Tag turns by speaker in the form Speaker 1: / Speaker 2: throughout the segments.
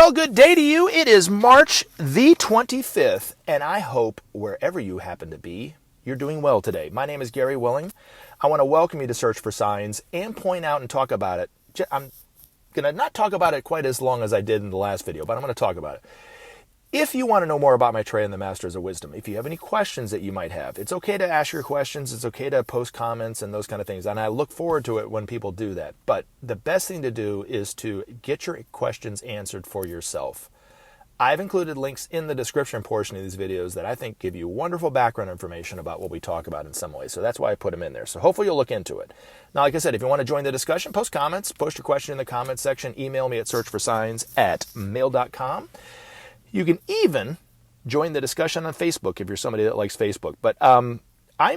Speaker 1: Well, good day to you. It is March the 25th, and I hope wherever you happen to be, you're doing well today. My name is Gary Willing. I want to welcome you to Search for Signs and point out and talk about it. I'm going to not talk about it quite as long as I did in the last video, but I'm going to talk about it. If you want to know more about Maitreya and the Masters of Wisdom, if you have any questions that you might have, it's okay to ask your questions. It's okay to post comments and those kind of things. And I look forward to it when people do that. But the best thing to do is to get your questions answered for yourself. I've included links in the description portion of these videos that I think give you wonderful background information about what we talk about in some way. So that's why I put them in there. So hopefully you'll look into it. Now, like I said, if you want to join the discussion, post comments, post your question in the comments section, email me at searchforsigns@mail.com. You can even join the discussion on Facebook if you're somebody that likes Facebook. But I'm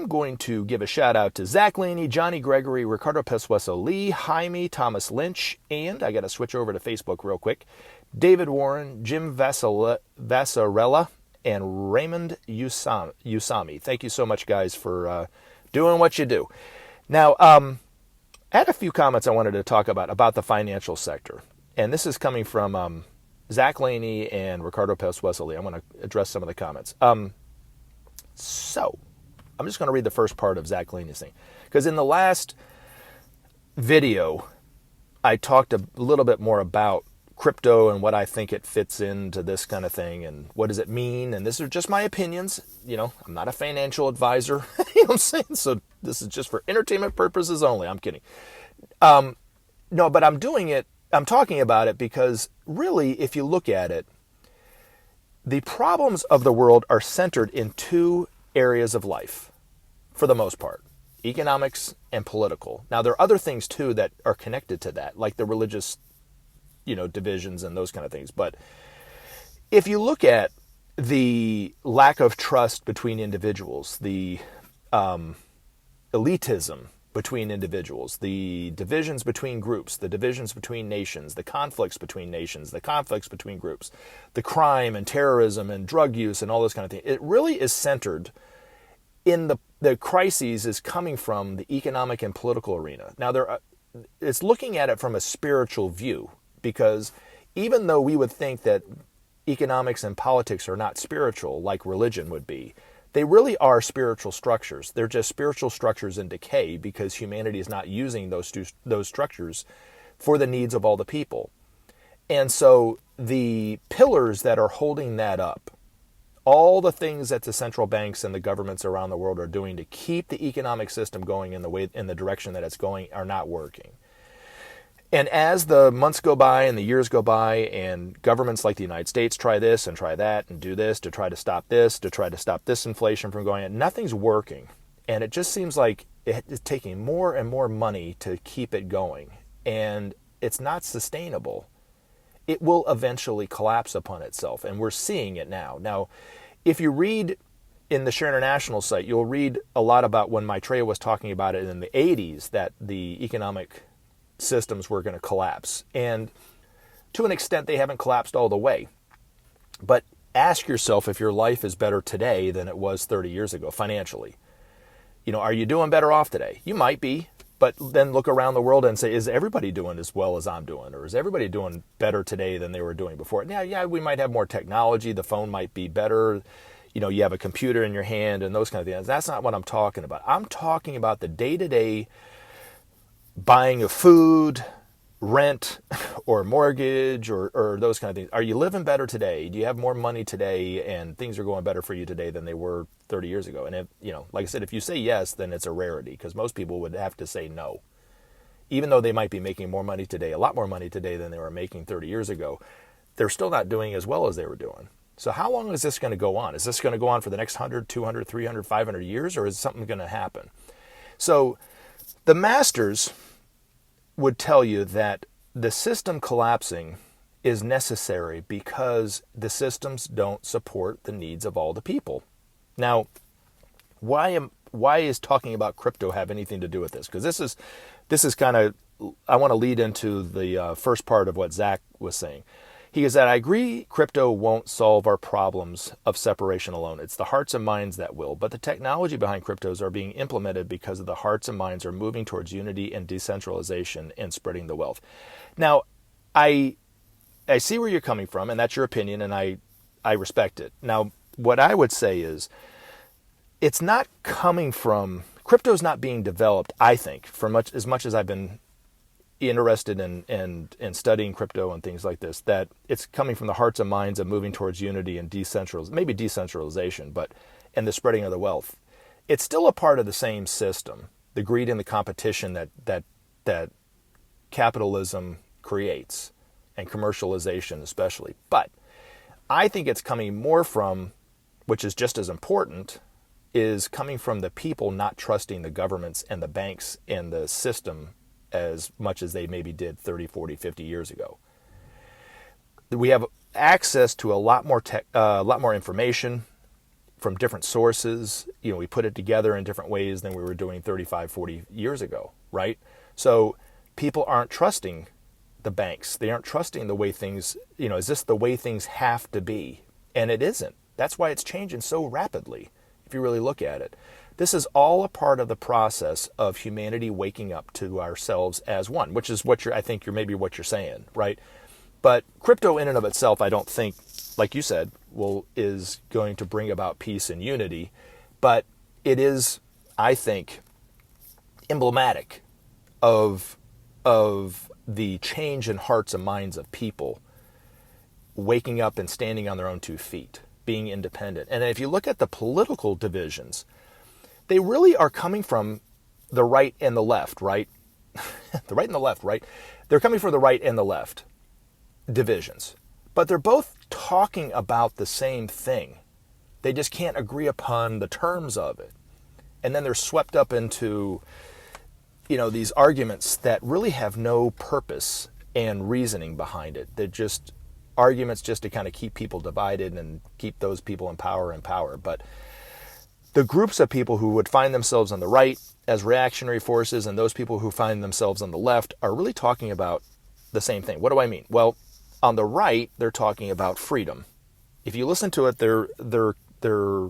Speaker 1: going to give a shout out to Zach Laney, Johnny Gregory, Ricardo Pessueso Lee, Jaime, Thomas Lynch, and I got to switch over to Facebook real quick, David Warren, Jim Vassarella, and Raymond Usami. Thank you so much, guys, for doing what you do. Now, I had a few comments I wanted to talk about the financial sector. And this is coming from Zach Laney and Ricardo Pessueso Lee. I'm going to address some of the comments. So, I'm just going to read the first part of Zach Laney's thing. Because in the last video, I talked a little bit more about crypto and what I think it fits into this kind of thing and what does it mean. And this are just my opinions. You know, I'm not a financial advisor. You know what I'm saying? So this is just for entertainment purposes only. I'm kidding. No, but I'm doing it. I'm talking about it because really, if you look at it, the problems of the world are centered in two areas of life, for the most part, economics and political. Now, there are other things, too, that are connected to that, like the religious, divisions and those kind of things. But if you look at the lack of trust between individuals, the elitism between individuals, the divisions between groups, the divisions between nations, the conflicts between nations, the conflicts between groups, the crime and terrorism and drug use and all those kind of things. It really is centered in the crises is coming from the economic and political arena. Now, it's looking at it from a spiritual view, because even though we would think that economics and politics are not spiritual like religion would be, they really are spiritual structures. They're just spiritual structures in decay because humanity is not using those structures for the needs of all the people. And so the pillars that are holding that up, all the things that the central banks and the governments around the world are doing to keep the economic system going in the direction that it's going, are not working. And as the months go by and the years go by and governments like the United States try this and try that and do this to try to stop this inflation from going on, nothing's working. And it just seems like it's taking more and more money to keep it going. And it's not sustainable. It will eventually collapse upon itself. And we're seeing it now. Now, if you read in the Share International site, you'll read a lot about when Maitreya was talking about it in the 80s, that the economic systems were going to collapse. And to an extent, they haven't collapsed all the way. But ask yourself if your life is better today than it was 30 years ago financially. Are you doing better off today? You might be, but then look around the world and say, is everybody doing as well as I'm doing? Or is everybody doing better today than they were doing before? Now, yeah, we might have more technology. The phone might be better. You have a computer in your hand and those kind of things. That's not what I'm talking about. I'm talking about the day-to-day buying of food, rent, or mortgage, or those kind of things. Are you living better today? Do you have more money today and things are going better for you today than they were 30 years ago? And if, like I said, if you say yes, then it's a rarity, because most people would have to say no. Even though they might be making more money today, a lot more money today than they were making 30 years ago, they're still not doing as well as they were doing. So how long is this going to go on? Is this going to go on for the next 100, 200, 300, 500 years, or is something going to happen? So the masters would tell you that the system collapsing is necessary because the systems don't support the needs of all the people. Now, why is talking about crypto have anything to do with this? Because this is kind of, I want to lead into the first part of what Zach was saying. He goes that I agree crypto won't solve our problems of separation alone. It's the hearts and minds that will. But the technology behind cryptos are being implemented because of the hearts and minds are moving towards unity and decentralization and spreading the wealth. Now, I I see where you're coming from, and that's your opinion, and I respect it. Now, what I would say is, it's not coming from, crypto's not being developed, I think, for as much as I've been interested in studying crypto and things like this, that it's coming from the hearts and minds of moving towards unity and maybe decentralization, and the spreading of the wealth. It's still a part of the same system, the greed and the competition that capitalism creates, and commercialization especially. But I think it's coming more from, which is just as important, is coming from the people not trusting the governments and the banks and the system as much as they maybe did 30, 40, 50 years ago. We have access to a lot more information from different sources. We put it together in different ways than we were doing 35, 40 years ago, right? So people aren't trusting the banks. They aren't trusting the way things, is this the way things have to be? And it isn't. That's why it's changing so rapidly, if you really look at it. This is all a part of the process of humanity waking up to ourselves as one, which is what I think maybe what you're saying, right? But crypto in and of itself, I don't think, like you said, is going to bring about peace and unity. But it is, I think, emblematic of the change in hearts and minds of people waking up and standing on their own 2 feet, being independent. And if you look at the political divisions, they really are coming from the right and the left, right? The right and the left, right? They're coming from the right and the left divisions. But they're both talking about the same thing. They just can't agree upon the terms of it. And then they're swept up into, these arguments that really have no purpose and reasoning behind it. They're just arguments just to kind of keep people divided and keep those people in power. But the groups of people who would find themselves on the right as reactionary forces and those people who find themselves on the left are really talking about the same thing. What do I mean? Well, on the right, they're talking about freedom. If you listen to it, their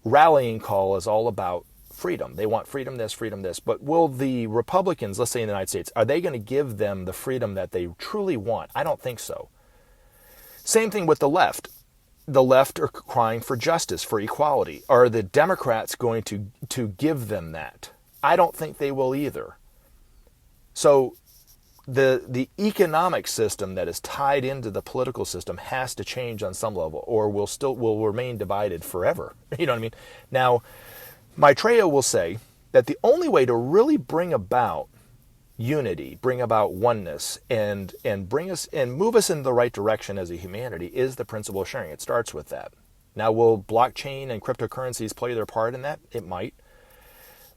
Speaker 1: rallying call is all about freedom. They want freedom this. But will the Republicans, let's say in the United States, are they going to give them the freedom that they truly want? I don't think so. Same thing with the left. The left are crying for justice, for equality. Are the Democrats going to give them that? I don't think they will either. So the economic system that is tied into the political system has to change on some level, or will remain divided forever. You know what I mean? Now, Maitreya will say that the only way to really bring about unity, bring about oneness, and bring us and move us in the right direction as a humanity is the principle of sharing. It starts with that. Now, will blockchain and cryptocurrencies play their part in that? It might.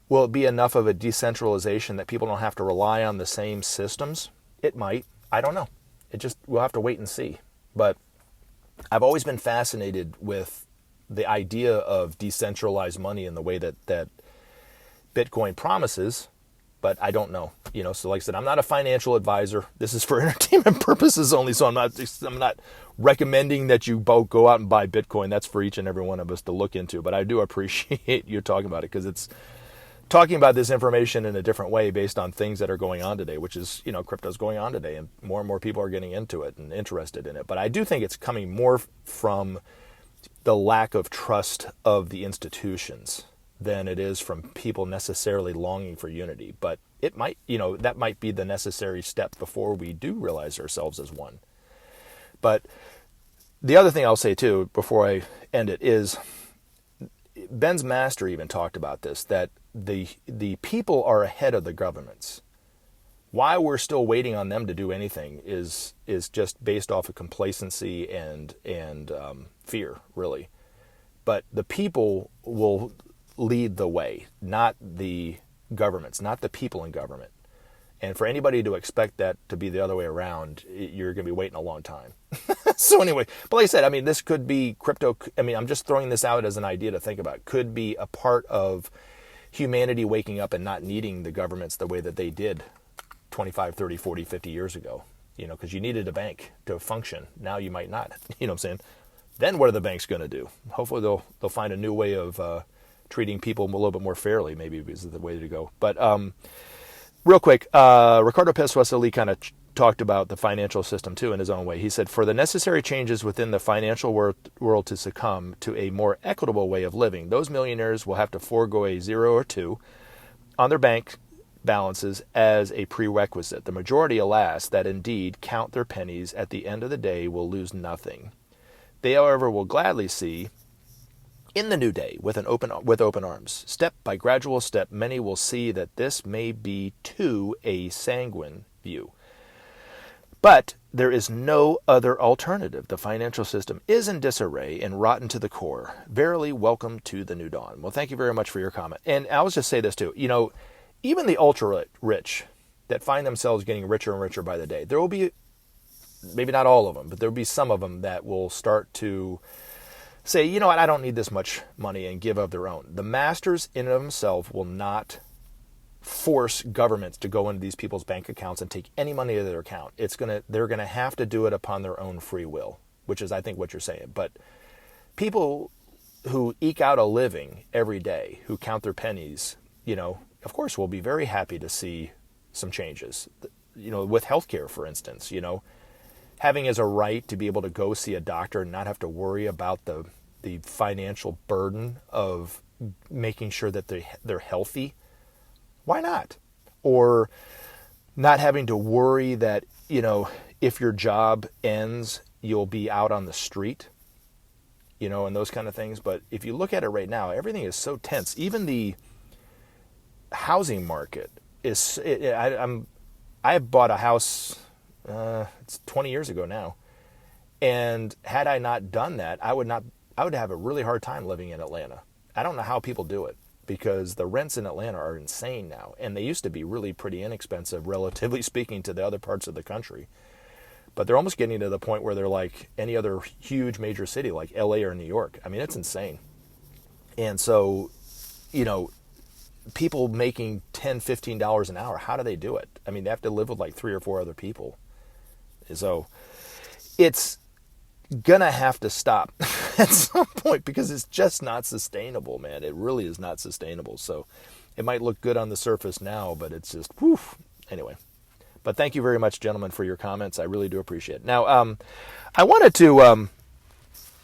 Speaker 1: Will it be enough of a decentralization that people don't have to rely on the same systems? It might. I don't know. We'll have to wait and see. But I've always been fascinated with the idea of decentralized money in the way that Bitcoin promises. But I don't know, so like I said, I'm not a financial advisor. This is for entertainment purposes only. So I'm not recommending that you both go out and buy Bitcoin. That's for each and every one of us to look into. But I do appreciate you talking about it, because it's talking about this information in a different way based on things that are going on today, which is, crypto's going on today, and more people are getting into it and interested in it. But I do think it's coming more from the lack of trust of the institutions than it is from people necessarily longing for unity. But it might, that might be the necessary step before we do realize ourselves as one. But the other thing I'll say too, before I end it, is Ben's master even talked about this, that the people are ahead of the governments. Why we're still waiting on them to do anything is just based off of complacency and fear, really. But the people will lead the way, not the governments, not the people in government. And for anybody to expect that to be the other way around, you're going to be waiting a long time. So anyway, but like I said, this could be crypto. I'm just throwing this out as an idea to think about. Could be a part of humanity waking up and not needing the governments the way that they did 25, 30, 40, 50 years ago. Because you needed a bank to function. Now you might not. You know what I'm saying? Then what are the banks going to do? Hopefully they'll find a new way of treating people a little bit more fairly, maybe, is the way to go. But real quick, Ricardo Pessoa kind of talked about the financial system too in his own way. He said, for the necessary changes within the financial world to succumb to a more equitable way of living, those millionaires will have to forego a 0 or 2 on their bank balances as a prerequisite. The majority, alas, that indeed count their pennies at the end of the day will lose nothing. They, however, will gladly see in the new day with open arms. Step by gradual step, many will see that this may be too a sanguine view. But there is no other alternative. The financial system is in disarray and rotten to the core. Verily, welcome to the new dawn. Well, thank you very much for your comment. And I'll just say this too. Even the ultra rich that find themselves getting richer and richer by the day, there will be, maybe not all of them, but there will be some of them that will start to say, you know what, I don't need this much money, and give of their own. The masters in and of themselves will not force governments to go into these people's bank accounts and take any money out of their account. They're gonna have to do it upon their own free will, which is, I think, what you're saying. But people who eke out a living every day, who count their pennies, of course, will be very happy to see some changes. With healthcare, for instance, having as a right to be able to go see a doctor and not have to worry about the financial burden of making sure that they're healthy. Why not? Or not having to worry that, if your job ends, you'll be out on the street, and those kind of things. But if you look at it right now, everything is so tense. Even the housing market is, I bought a house, it's 20 years ago now. And had I not done that, I would have a really hard time living in Atlanta. I don't know how people do it, because the rents in Atlanta are insane now. And they used to be really pretty inexpensive, relatively speaking, to the other parts of the country. But they're almost getting to the point where they're like any other huge major city, like LA or New York. I mean, it's insane. And so, people making $10, $15 an hour, how do they do it? I mean, they have to live with like 3 or 4 other people. So it's gonna have to stop at some point, because it's just not sustainable, man. It really is not sustainable. So it might look good on the surface now, but it's just, whew. Anyway. But thank you very much, gentlemen, for your comments. I really do appreciate it. Now, I wanted to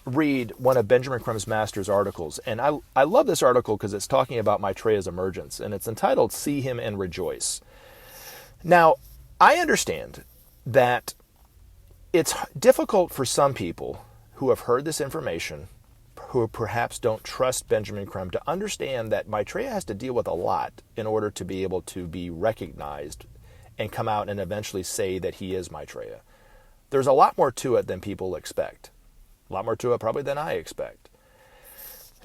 Speaker 1: read one of Benjamin Creme's master's articles, and I love this article because it's talking about Maitreya's emergence, and it's entitled "See Him and Rejoice." Now, I understand that it's difficult for some people who have heard this information, who perhaps don't trust Benjamin Creme, to understand that Maitreya has to deal with a lot in order to be able to be recognized and come out and eventually say that he is Maitreya. There's a lot more to it than people expect. A lot more to it probably than I expect.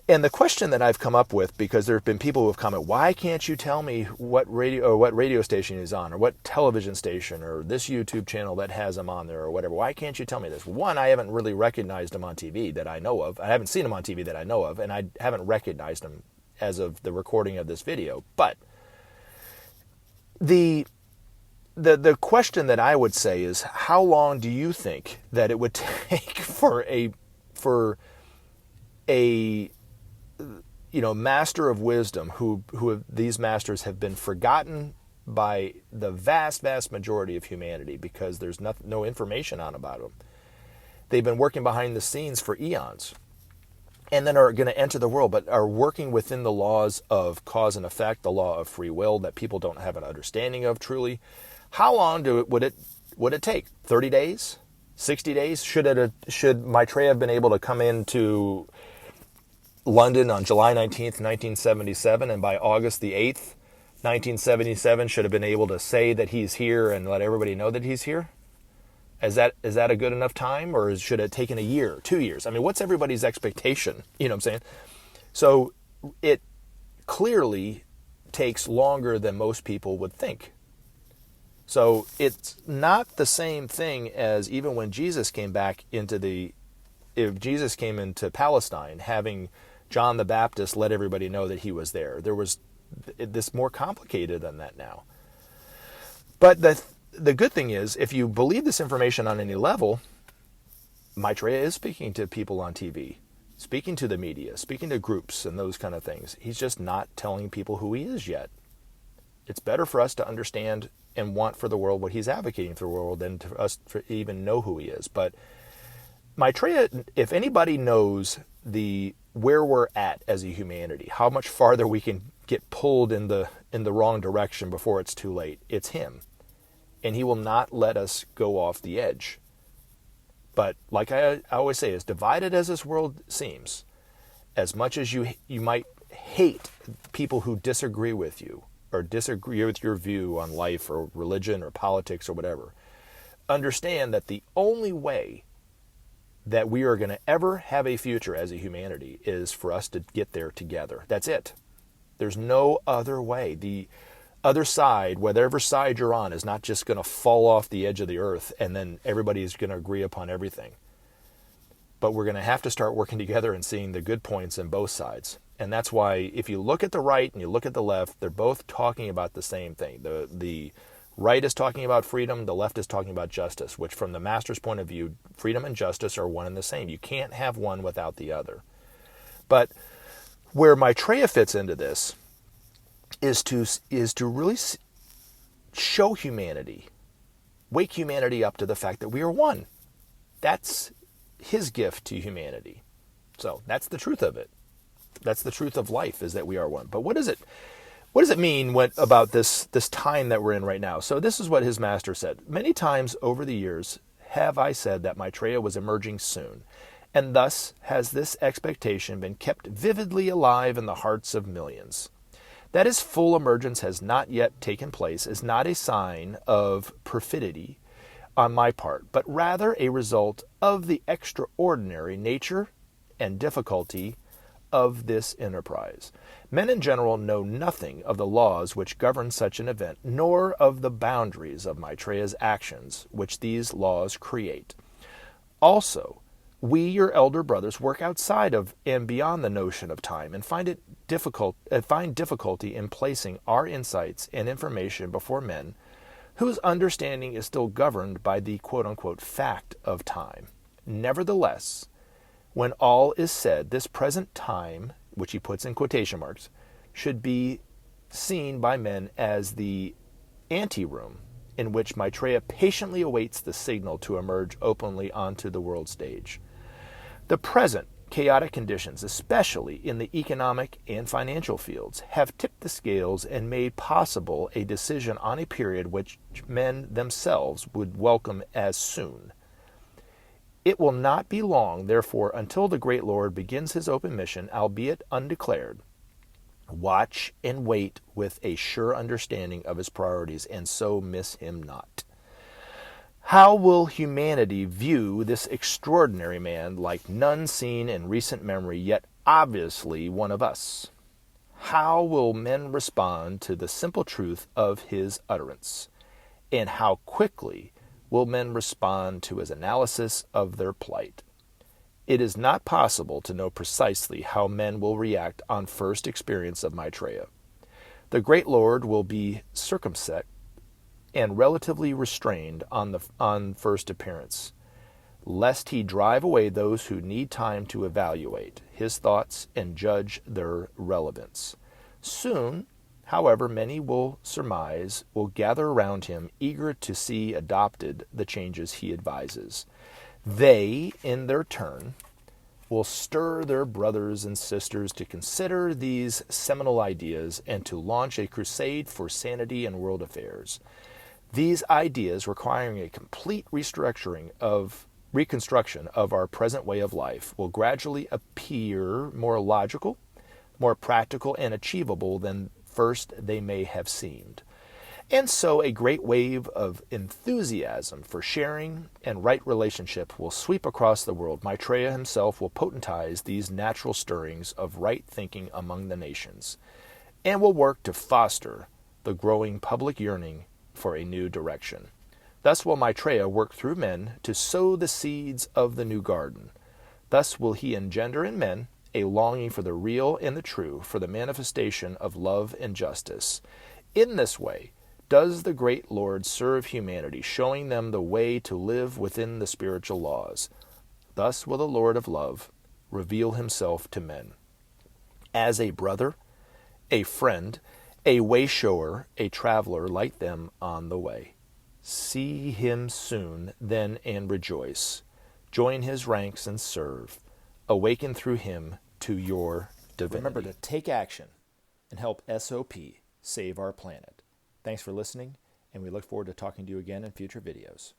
Speaker 1: And the question that I've come up with, because there have been people who have commented, why can't you tell me what radio station he's on, or what television station, or this YouTube channel that has him on there, or whatever? Why can't you tell me this? One, I haven't really recognized him on TV that I know of. I haven't seen him on TV that I know of, and I haven't recognized him as of the recording of this video. But the question that I would say is, how long do you think that it would take for a master of wisdom, who these masters have been forgotten by the vast majority of humanity because there's no information about them. They've been working behind the scenes for eons, and then are going to enter the world, but are working within the laws of cause and effect, the law of free will that people don't have an understanding of truly. How long would it take? 30 days? 60 days? Should Maitreya have been able to come into London on July 19th, 1977, and by August the 8th, 1977, should have been able to say that he's here and let everybody know that he's here? Is that a good enough time, or should it have taken a year, 2 years? I mean, what's everybody's expectation? You know what I'm saying? So it clearly takes longer than most people would think. So it's not the same thing as even when Jesus came into Palestine, having John the Baptist let everybody know that he was there. There was this more complicated than that now. But the good thing is, if you believe this information on any level, Maitreya is speaking to people on TV, speaking to the media, speaking to groups and those kind of things. He's just not telling people who he is yet. It's better for us to understand and want for the world what he's advocating for the world than to us to even know who he is. But Maitreya, if anybody knows where we're at as a humanity, how much farther we can get pulled in the wrong direction before it's too late, it's him. And he will not let us go off the edge. But like I always say, as divided as this world seems, as much as you might hate people who disagree with you or disagree with your view on life or religion or politics or whatever, understand that the only way that we are going to ever have a future as a humanity is for us to get there together. That's it. There's no other way. The other side, whatever side you're on, is not just going to fall off the edge of the earth and then everybody's going to agree upon everything. But we're going to have to start working together and seeing the good points in both sides. And that's why if you look at the right and you look at the left, they're both talking about the same thing. The right is talking about freedom, the left is talking about justice, which from the master's point of view, freedom and justice are one and the same. You can't have one without the other. But where Maitreya fits into this is to really show humanity, wake humanity up to the fact that we are one. That's his gift to humanity. So that's the truth of it. That's the truth of life, is that we are one. But what does it mean about this time that we're in right now? So this is what his master said. Many times over the years have I said that Maitreya was emerging soon, and thus has this expectation been kept vividly alive in the hearts of millions. That his full emergence has not yet taken place is not a sign of perfidy on my part, but rather a result of the extraordinary nature and difficulty of this enterprise. Men in general know nothing of the laws which govern such an event, nor of the boundaries of Maitreya's actions which these laws create. Also, we, your elder brothers, work outside of and beyond the notion of time, and find difficulty in placing our insights and information before men whose understanding is still governed by the quote-unquote fact of time. Nevertheless, when all is said, this present time, which he puts in quotation marks, should be seen by men as the anteroom in which Maitreya patiently awaits the signal to emerge openly onto the world stage. The present chaotic conditions, especially in the economic and financial fields, have tipped the scales and made possible a decision on a period which men themselves would welcome as soon. It will not be long, therefore, until the great Lord begins his open mission, albeit undeclared. Watch and wait with a sure understanding of his priorities, and so miss him not. How will humanity view this extraordinary man like none seen in recent memory, yet obviously one of us? How will men respond to the simple truth of his utterance? And how quickly will men respond to his analysis of their plight? It is not possible to know precisely how men will react on first experience of Maitreya. The great Lord will be circumspect and relatively restrained on first appearance, lest he drive away those who need time to evaluate his thoughts and judge their relevance. Soon, however, many will gather around him, eager to see adopted the changes he advises. They, in their turn, will stir their brothers and sisters to consider these seminal ideas and to launch a crusade for sanity in world affairs. These ideas, requiring a complete reconstruction of our present way of life, will gradually appear more logical, more practical, and achievable than first they may have seemed. And so a great wave of enthusiasm for sharing and right relationship will sweep across the world. Maitreya himself will potentize these natural stirrings of right thinking among the nations, and will work to foster the growing public yearning for a new direction. Thus will Maitreya work through men to sow the seeds of the new garden. Thus will he engender in men a longing for the real and the true, for the manifestation of love and justice. In this way does the great Lord serve humanity, showing them the way to live within the spiritual laws. Thus will the Lord of love reveal himself to men as a brother, a friend, A wayshower, a traveler, light them on the way. See him soon, then, and rejoice. Join his ranks and serve. Awaken through him to your divinity. Remember to take action and help SOP save our planet. Thanks for listening, and we look forward to talking to you again in future videos.